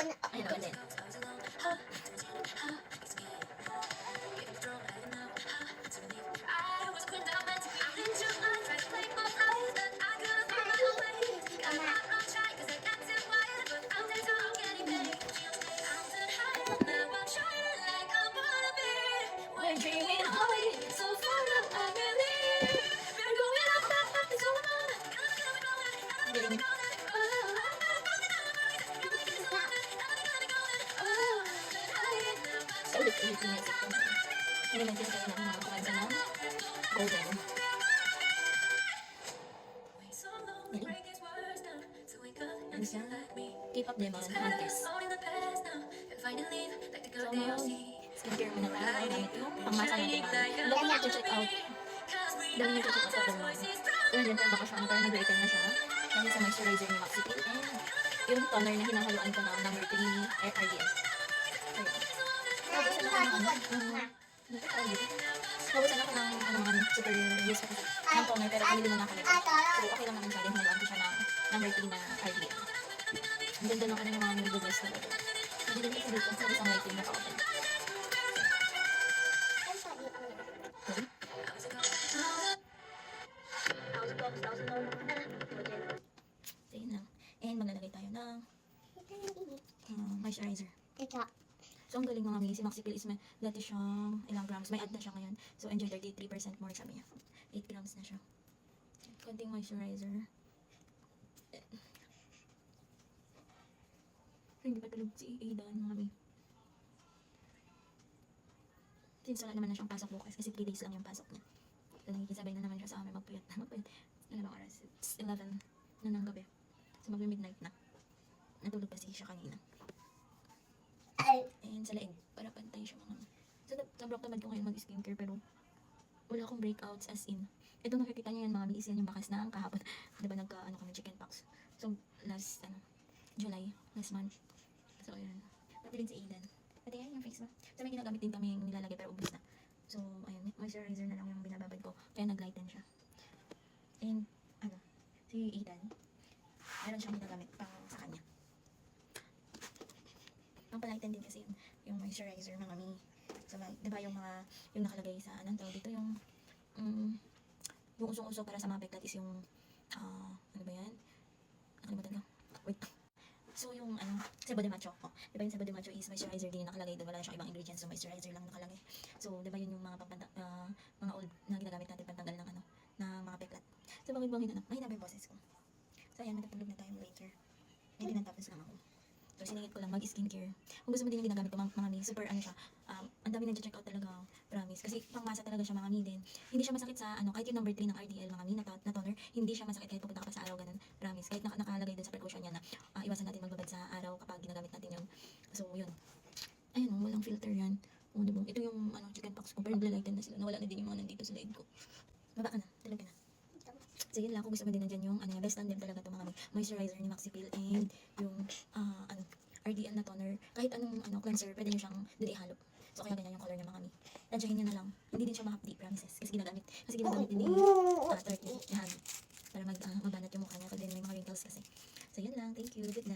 Ayan, maganda yan. We're dreaming away, so far up, I believe. We're going up, up, up, it's all about it. So, ulit-ulit yung music ko. Hindi natin kayo ng mga kumanta ng golden. Ano siya? K-pop demon, Hunters. So, skincare muna tayo. Gamit yung pangmasa natin. Dami niya check out. Dami niya check out sa demon. So, nandiyan tayo baka siya. Parang nag-return na siya. Dahil sa moisturizer ni Maxi Peel. And yung toner na hinahaluan ko ng number 3 RDL. Nabusan ako ng super use ko ng toner pero pinili mo na ako nito. So okay lang naman siya. Din hinaluan ko siya ng number 3 na RDL. Ang ganda lang kanina mga nilagay na ito. Hindi ko dito sa isang lighting na ka-open. So yun lang. And maglalagay tayo ng moisturizer. So, ang galing mga mi, si Maxi Peel is may dati siyang ilang grams. May add na siya ngayon. So, enjoy 33% more sabi niya. 8 grams na siya. Konting moisturizer. Hindi pa tulog si Aidan mga mi. Since wala naman na siyang pasok bukas kasi 3 days lang yung pasok niya. So, nakikisabay na naman siya sa amin magpuyat na. Magpuyat. Ano bang oras? It's 11 na ng gabi. So, magmi-midnight na. Natulog kasi siya kanina. And sa leeg, para pantay siya mga. So, sobrang tamad ko ngayon mag-skincare pero wala akong breakouts as in. Ito nakikita niyo yan mga miis, yan yung bakas na kahapon. Diba kami chicken pox. So, last, July, last month. So, ayun. Pati rin si Aidan. Pati yan yung face mo. So, may ginagamit din kami yung nilalagay pero ubos na. So, ayun, moisturizer na lang yung binababad ko. Kaya nag-lighten siya. And, si Aidan, meron siyang ginagamit pang sa kanya. Ang palighten din kasi yung moisturizer mga mi. So, diba yung mga, yung nakalagay sa, anong tawag dito, yung usong-uso para sa mga peklat is yung, ano ba yan? Nakalimutan ko. Wait. So, yung, sa Body Macho. Diba yung sa Body Macho is moisturizer din yung nakalagay doon. Wala siyang ibang ingredients, so moisturizer lang nakalagay. So, diba yun yung mga mga old na ginagamit natin pantanggal ng ng mga peklat. So, bangin-bangin mahina ba yung boses ko? So, ayan, matutulog na tayo later. Hindi natapos lang ako. So, siningit ko lang mag-skincare. Kung gusto mo din yung ginagamit ko, mga mi, super siya. Ang dami nag-check out talaga, promise. Kasi pangmasa talaga siya mga mi din. Hindi siya masakit sa, kahit yung number 3 ng RDL mga mi, na toner, hindi siya masakit kahit pupunta ka pa sa araw, ganun. Promise. Kahit nakalagay dun sa precaution niya na iwasan natin magbabad sa araw kapag ginagamit natin yun. So, yun. Ayun, walang filter yan. Diba? Ito yung, chicken pox ko, pero naglalighten na sila. Nawala na din yung mga nandito sa leeg ko. Baba ka na, tulog ka na. So yun lang, kung gusto mo din nandyan yung best tandem talaga ito mga moisturizer ni Maxi Peel and yung RDL na toner. Kahit anong cleanser, pwede nyo siyang dili ihalo. So kaya ganyan yung color niya mga mi. Tansyahin nyo na lang. Hindi din siya mahapdi, promises. Kasi ginagamit din ni Turkey. Yan. Para mabanat yung mukha niya. Kasi may mga wrinkles kasi. So yun lang, thank you. Good night.